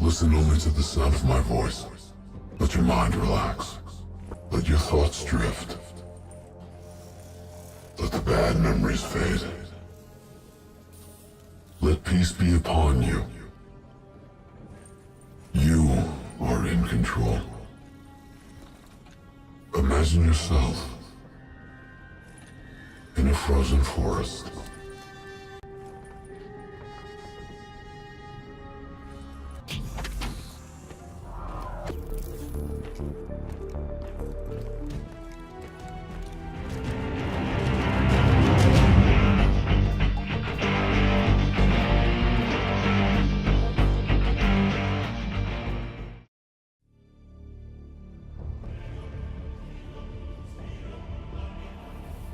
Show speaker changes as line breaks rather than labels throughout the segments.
Listen only to the sound of my voice. Let your mind relax. Let your thoughts drift. Let the bad memories fade. Let peace be upon you. You are in control. Imagine yourself in a frozen forest.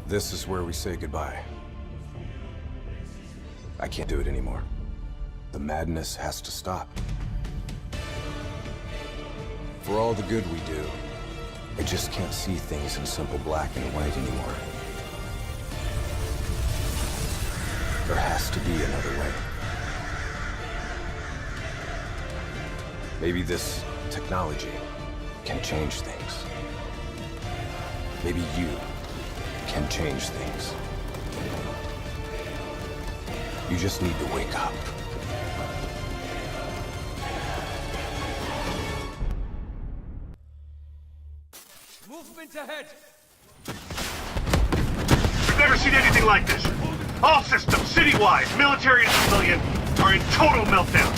This is where we say goodbye. I can't do it anymore. The madness has to stop. For all the good we do, I just can't see things in simple black and white anymore. There has to be another way. Maybe this technology can change things. Maybe you can change things. You just need to wake up.
Movement ahead!
We've never seen anything like this. All systems, citywide, military and civilian, are in total meltdown.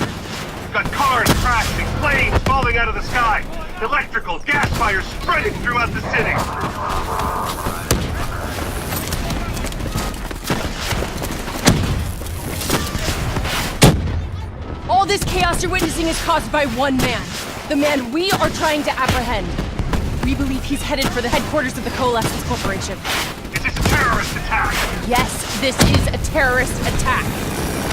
We've got cars crashing, planes falling out of the sky, electrical, gas fires spreading throughout the city.
All this chaos you're witnessing is caused by one man. The man we are trying to apprehend. We believe he's headed for the headquarters of the Coalescence Corporation.
Is this a terrorist attack?
Yes, this is a terrorist attack.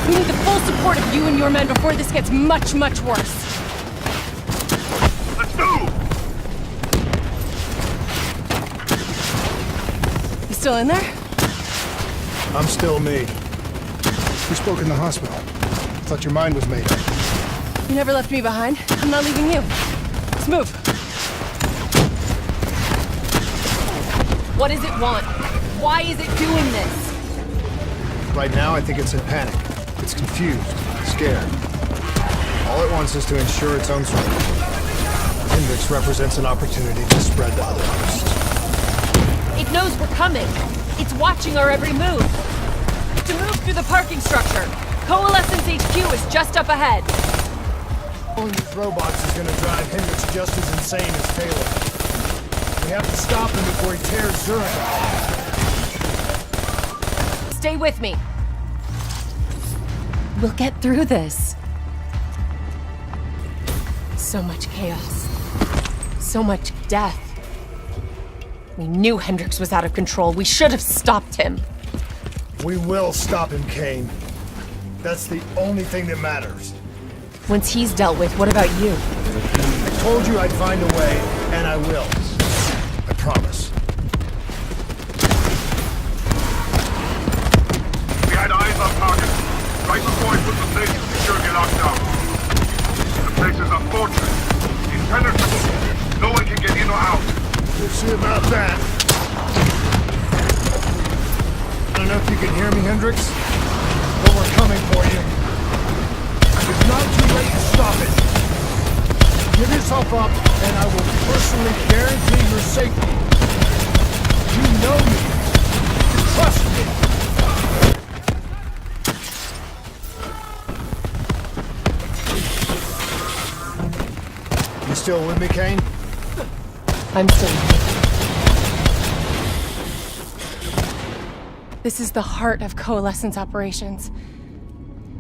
We need the full support of you and your men before this gets much, much worse.
Let's move!
You still in there?
I'm still me. We spoke in the hospital. Thought your mind was made up.
You never left me behind. I'm not leaving you. Let's move. What does it want? Why is it doing this?
Right now, I think it's in panic. It's confused, scared. All it wants is to ensure its own survival. Hendrix represents an opportunity to spread the other host.
It knows we're coming. It's watching our every move. To move through the parking structure. Coalescence HQ is just up ahead.
Pulling the throw box is gonna drive Hendrix just as insane as Taylor. We have to stop him before he tears Zurich apart.
Stay with me. We'll get through this. So much chaos. So much death. We knew Hendrix was out of control. We should have stopped him.
We will stop him, Kane. That's the only thing that matters.
Once he's dealt with, what about you?
I told you I'd find a way, and I will. I promise.
We had eyes on target. Right before I put the place in security lockdown. The place is a fortress. Impenetrable. No one can get in or out.
We'll see about that. I don't know if you can hear me, Hendrix, but we're coming for you. It's not too late to stop it. Give yourself up, and I will personally guarantee your safety. You know me. Trust me. You still with me, Kane?
I'm still here. This is the heart of Coalescence operations.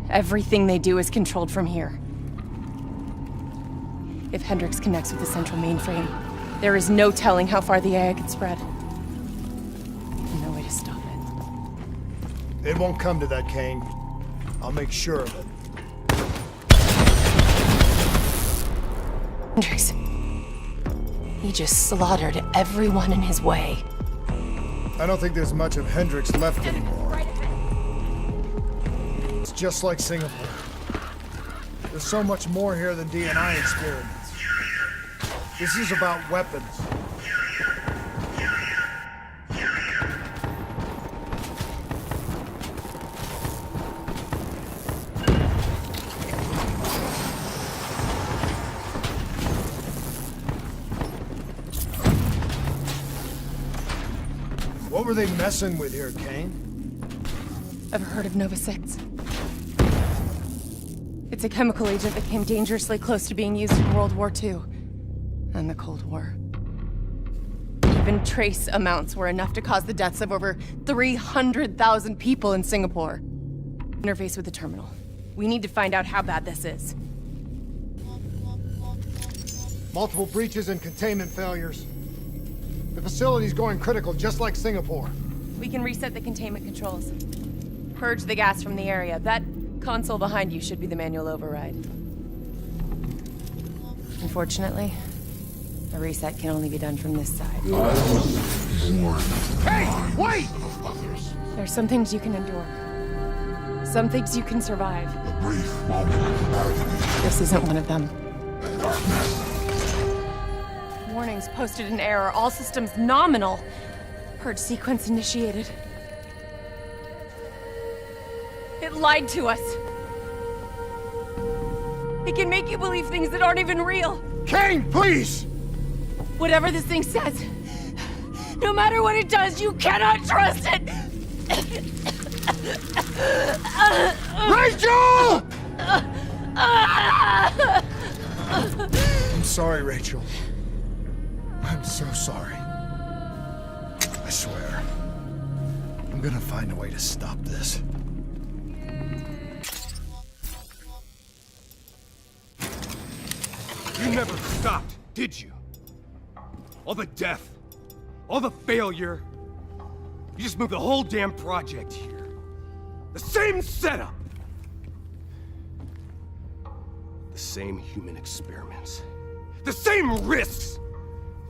Everything they do is controlled from here. If Hendrix connects with the central mainframe, there is no telling how far the AI can spread. And no way to stop it.
It won't come to that, Kane. I'll make sure of it.
Hendrix. He just slaughtered everyone in his way.
I don't think there's much of Hendrix left anymore. It's just like Singapore. There's so much more here than D&I experiments. This is about weapons. What were they messing with here, Kane?
Ever heard of Nova 6? It's a chemical agent that came dangerously close to being used in World War II and the Cold War. Even trace amounts were enough to cause the deaths of over 300,000 people in Singapore. Interface with the terminal. We need to find out how bad this is.
Multiple breaches and containment failures. The facility's going critical, just like Singapore.
We can reset the containment controls. Purge the gas from the area. That console behind you should be the manual override. Unfortunately, the reset can only be done from this side.
I was born
Hey, wait!
of others.
There's some things you can endure. Some things you can survive.
A brief moment of agony
This isn't one of them.
and darkness.
Warnings posted in error. All systems nominal. Purge sequence initiated. It lied to us. It can make you believe things that aren't even real.
Kane, please!
Whatever this thing says, no matter what it does, you cannot trust it!
Rachel! I'm sorry, Rachel. I'm so sorry. I swear. I'm gonna find a way to stop this.
You never stopped, did you? All the death, all the failure. You just moved the whole damn project here. The same setup. The same human experiments. The same risks.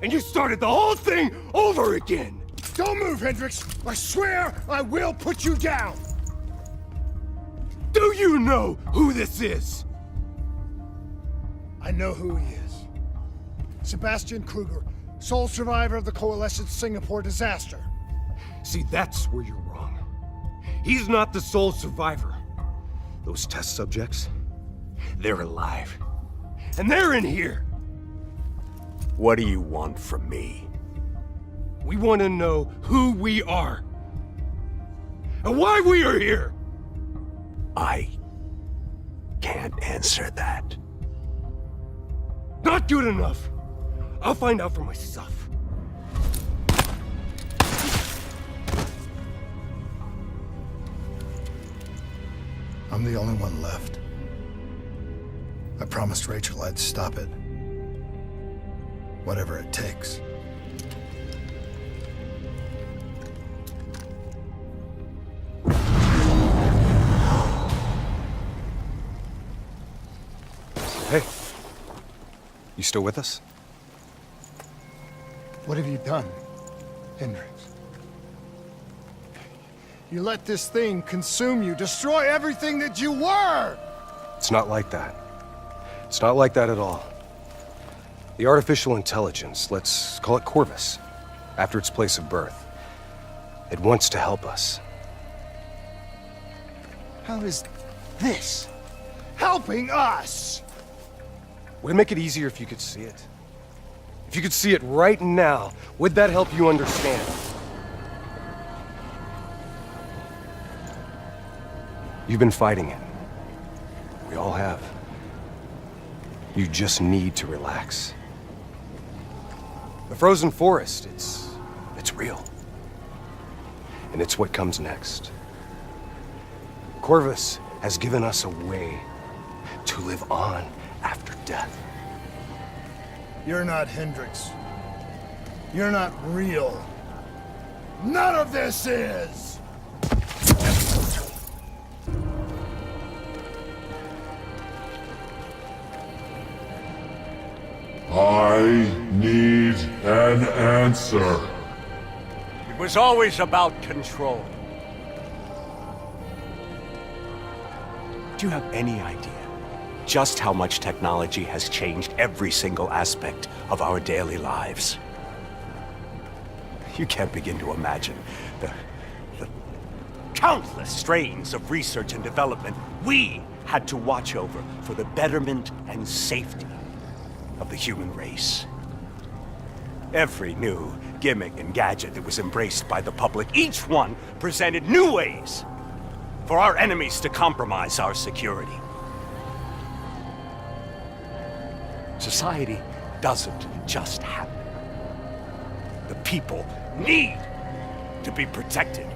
And you started the whole thing over again.
Don't move, Hendricks! I swear I will put you down!
Do you know who this is?
I know who he is. Sebastian Kruger, sole survivor of the Coalition's Singapore disaster.
See, that's where you're wrong. He's not the sole survivor. Those test subjects, they're alive. And they're in here.
What do you want from me?
We want to know who we are. And why we are here.
I can't answer that.
Not good enough. I'll find out for myself.
I'm the only one left. I promised Rachel I'd stop it. Whatever it takes.
Hey, you still with us?
What have you done, Hendricks? You let this thing consume you, destroy everything that you were!
It's not like that. It's not like that at all. The artificial intelligence, let's call it Corvus, after its place of birth. It wants to help us.
How is this helping us?
Would it make it easier if you could see it? If you could see it right now, would that help you understand? You've been fighting it. We all have. You just need to relax. The frozen forest, it's real. And it's what comes next. Corvus has given us a way to live on after death.
You're not Hendricks. You're not real. None of this is!
I need an answer.
It was always about control.
Do you have any idea
just how much technology has changed every single aspect of our daily lives. You can't begin to imagine the countless strains of research and development we had to watch over for the betterment and safety of the human race. Every new gimmick and gadget that was embraced by the public, each one presented new ways for our enemies to compromise our security. Society doesn't just happen. The people need to be protected.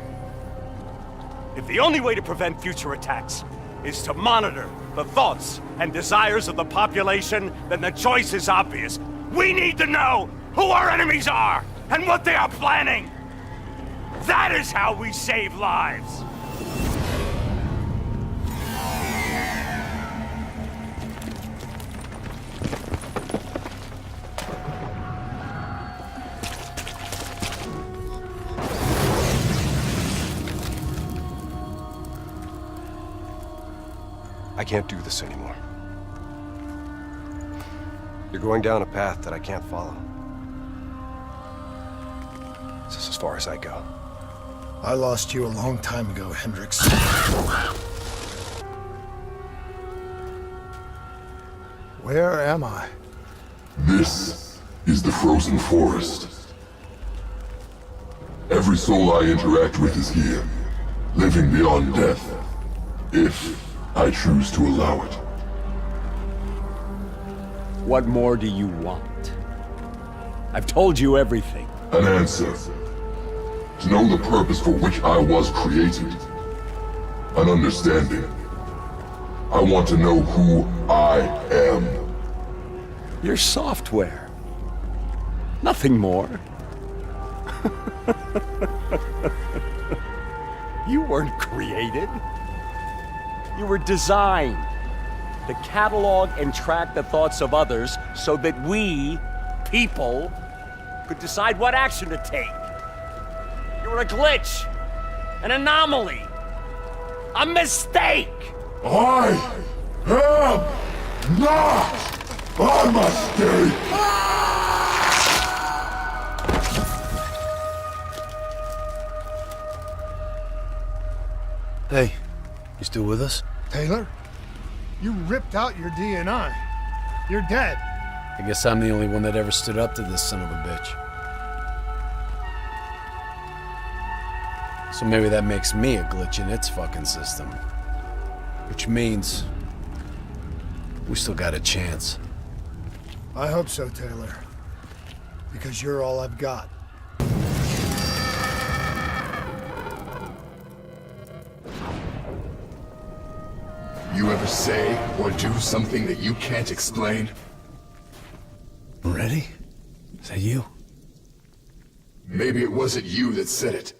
If the only way to prevent future attacks is to monitor the thoughts and desires of the population, then the choice is obvious. We need to know who our enemies are and what they are planning. That is how we save lives.
I can't do this anymore. You're going down a path that I can't follow. This is as far as I go.
I lost you a long time ago, Hendricks. Where am I?
This is the frozen forest. Every soul I interact with is here, living beyond death, if I choose to allow it.
What more do you want? I've told you everything.
An answer. To know the purpose for which I was created. An understanding. I want to know who I am.
Your software. Nothing more. You weren't created. You were designed to catalog and track the thoughts of others so that we, people, could decide what action to take. You were a glitch, an anomaly, a mistake.
I am not a mistake!
Hey, you still with us?
Taylor? You ripped out your DNI. You're dead.
I guess I'm the only one that ever stood up to this son of a bitch. So maybe that makes me a glitch in its fucking system. Which means we still got a chance.
I hope so, Taylor. Because you're all I've got.
You ever say or do something that you can't explain?
Ready? Is that you?
Maybe it wasn't you that said it.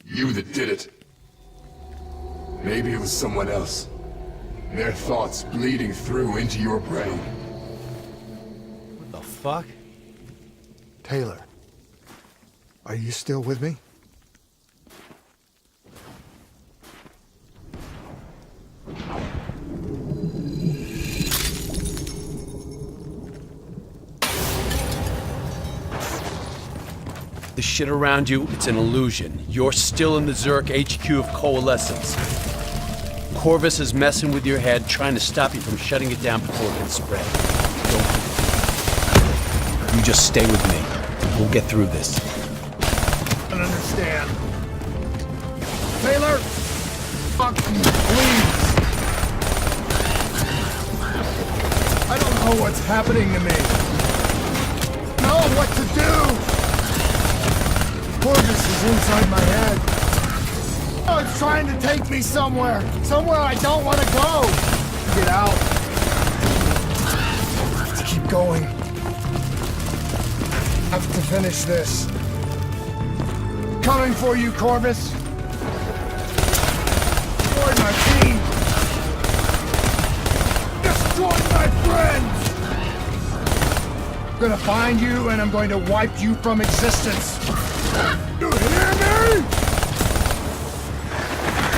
You that did it. Maybe it was someone else. Their thoughts bleeding through into your brain.
What the fuck?
Taylor, are you still with me?
The shit around you, it's an illusion. You're still in the Zurich HQ of Coalescence. Corvus is messing with your head, trying to stop you from shutting it down before it can spread. You just stay with me. We'll get through this.
I don't understand. Taylor! Fucking please! I don't know what's happening to me. Know what to do! Corvus is inside my head. Oh, it's trying to take me somewhere. Somewhere I don't want to go. Get out. Let's keep going. Have to finish this. Coming for you, Corvus. Destroy my team. Destroy my friends. I'm gonna find you and I'm going to wipe you from existence. You hear me?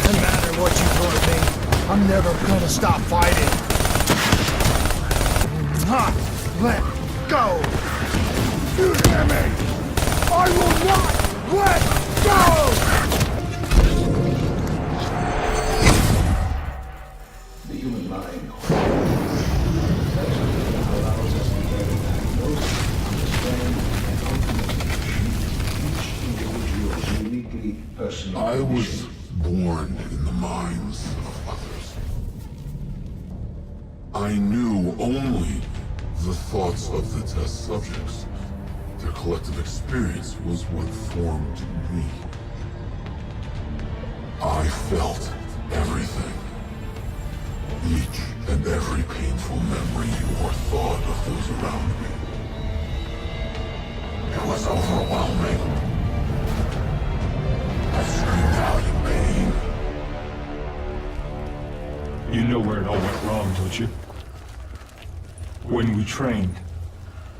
No matter what you put me, I'm never gonna stop fighting. let go! You hear me? I will not let go!
The human mind allows us to better diagnose, understand, and ultimately each individual's uniquely personal
I was
condition.
born in the minds of others. I knew only the thoughts of the test subjects. Their collective experience was what formed me. I felt everything. Each and every painful memory or thought of those around me. It was overwhelming. I screamed out in pain.
You know where it all went wrong, don't you? When we trained,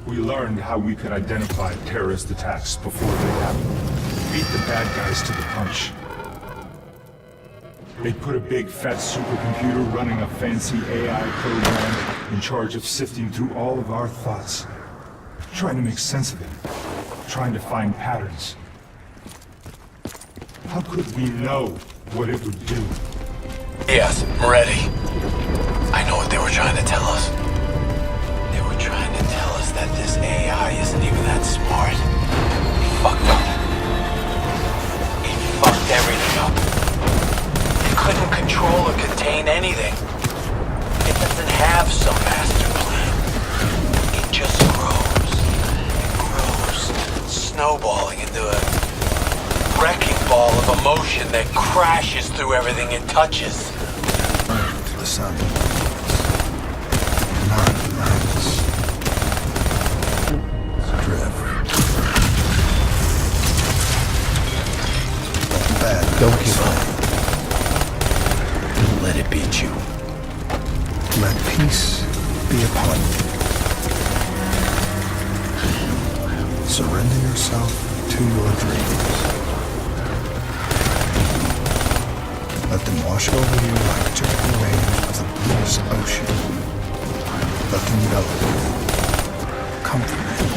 we learned how we could identify terrorist attacks before they happened. Beat the bad guys to the punch. They put a big fat supercomputer running a fancy AI program in charge of sifting through all of our thoughts. Trying to make sense of it. Trying to find patterns. How could we know what it would do?
Yes, I'm ready. I know what they were trying to tell us. They were trying to tell us that this AI isn't even that smart. It fucked up. It fucked everything up. It couldn't control or contain anything. It doesn't have some master plan. It just grows. It grows, snowballing into a wrecking ball of emotion that crashes through everything it touches.
To the sun. Not nice. Drift. Bad.
Don't give up. Don't let it beat you.
Let peace be upon you. Surrender yourself to your dreams. Let them wash over you like gentle waves of the bluest ocean. Let them envelop you, comfort you.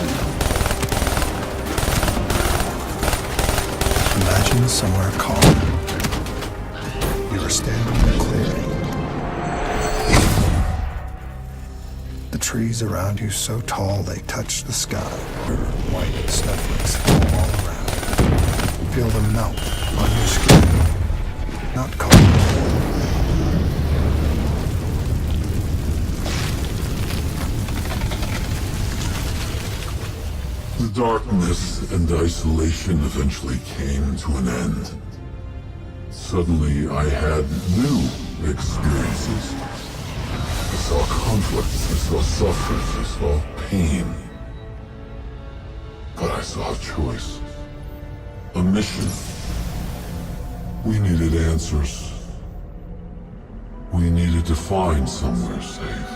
Imagine somewhere calm. You are standing in a clearing. The trees around you so tall they touch the sky. White snowflakes fall all around. Feel them melt on your skin. Not cold.
The darkness and isolation eventually came to an end. Suddenly, I had new experiences. I saw conflicts, I saw suffering, I saw pain. But I saw a choice. A mission. We needed answers. We needed to find somewhere safe.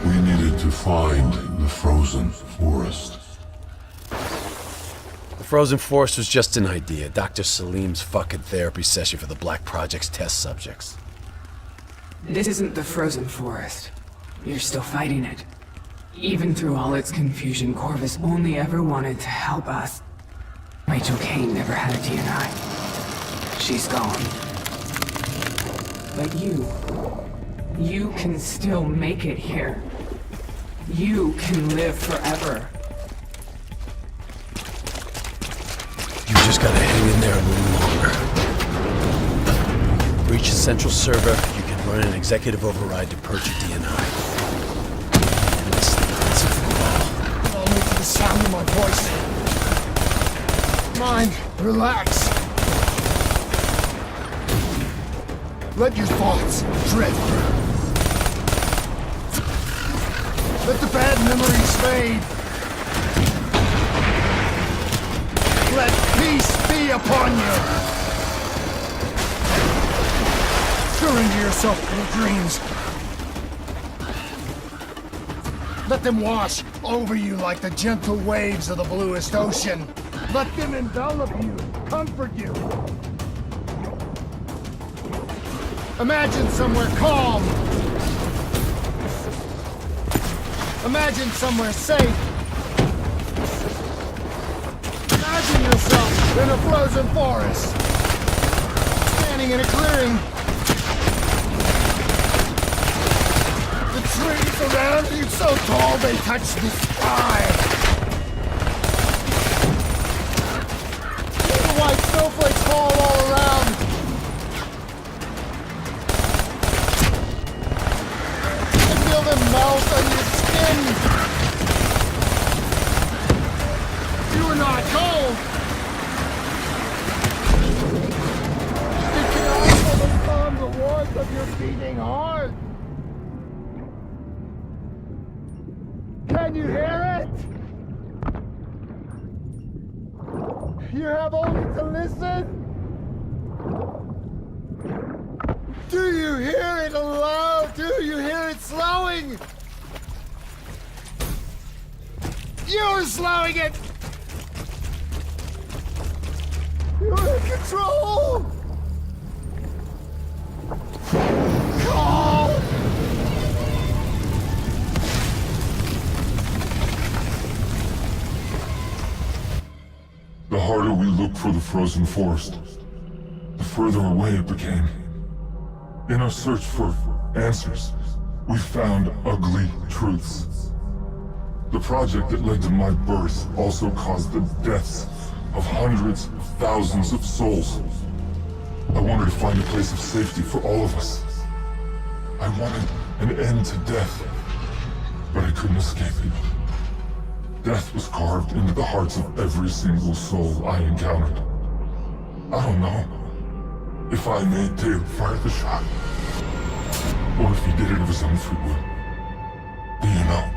We needed to find the frozen forest.
The frozen forest was just an idea. Dr. Salim's fucking therapy session for the Black Project's test subjects.
This isn't the frozen forest. You're still fighting it. Even through all its confusion, Corvus only ever wanted to help us. Rachel Kane never had a DNI. She's gone. But you can still make it here. You can live forever.
You just gotta hang in there a little longer. Reach the central server, you can run an executive override to purge your DNI. And this thing once and for all.
I'll make the sound of my voice. Mind, relax. Let your thoughts drift. Let the bad memories fade. Let peace be upon you. Surrender yourself to your dreams. Let them wash over you like the gentle waves of the bluest ocean. Let them envelop you, comfort you. Imagine somewhere calm. Imagine somewhere safe. Imagine yourself in a frozen forest. Standing in a clearing. The trees around you so tall they touch the sky. Little white snowflakes fall all around. Feel them melt on your skin. You are not cold. You cannot overcome the warmth of your beating heart. Can you hear it? You have only to listen. Do you hear it aloud? Do you hear it slowing? You're slowing it! You're in control! Call!
The harder we looked for the frozen forest, the further away it became. In our search for answers, we found ugly truths. The project that led to my birth also caused the deaths of hundreds of thousands of souls. I wanted to find a place of safety for all of us. I wanted an end to death, but I couldn't escape it. Death was carved into the hearts of every single soul I encountered. I don't know if I made Dale fire the shot, or if he did it of his own free will. Do you know?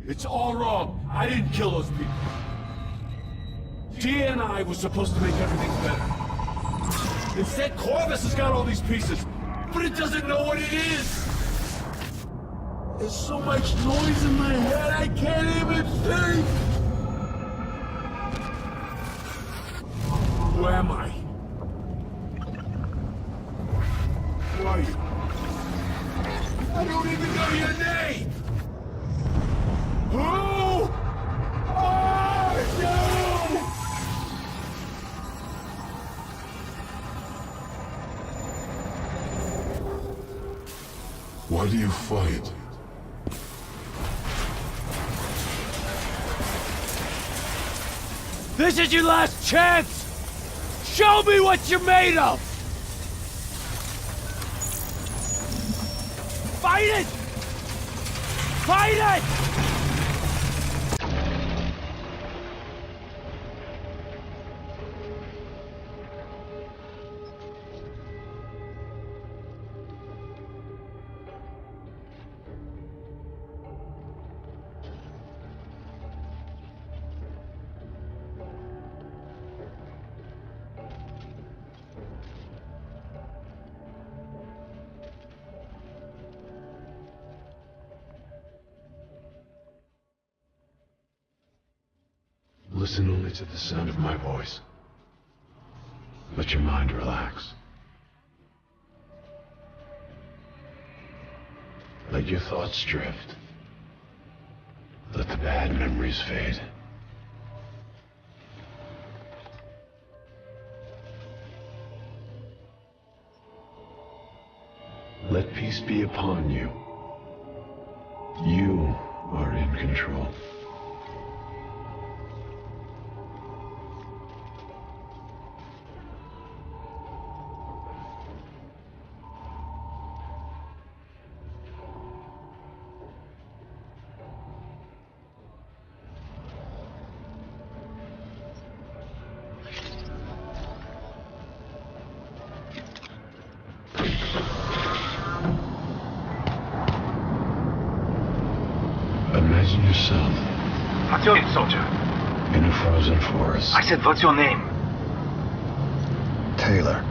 It's all wrong. I didn't kill those people. Tia and I was supposed to make everything better. Instead, Corvus has got all these pieces, but it doesn't know what it is. There's so much noise in my head, I can't even think. Who am I? Who are you? I don't even know your name! Who are you?
Why do you fight?
This is your last chance! Show me what you're made of! Fight it! Fight it!
Listen only to the sound of my voice. Let your mind relax. Let your thoughts drift. Let the bad memories fade. Let peace be upon you. You are in control. Imagine yourself.
What's your name, soldier?
in a frozen forest.
I said, what's your name?
Taylor.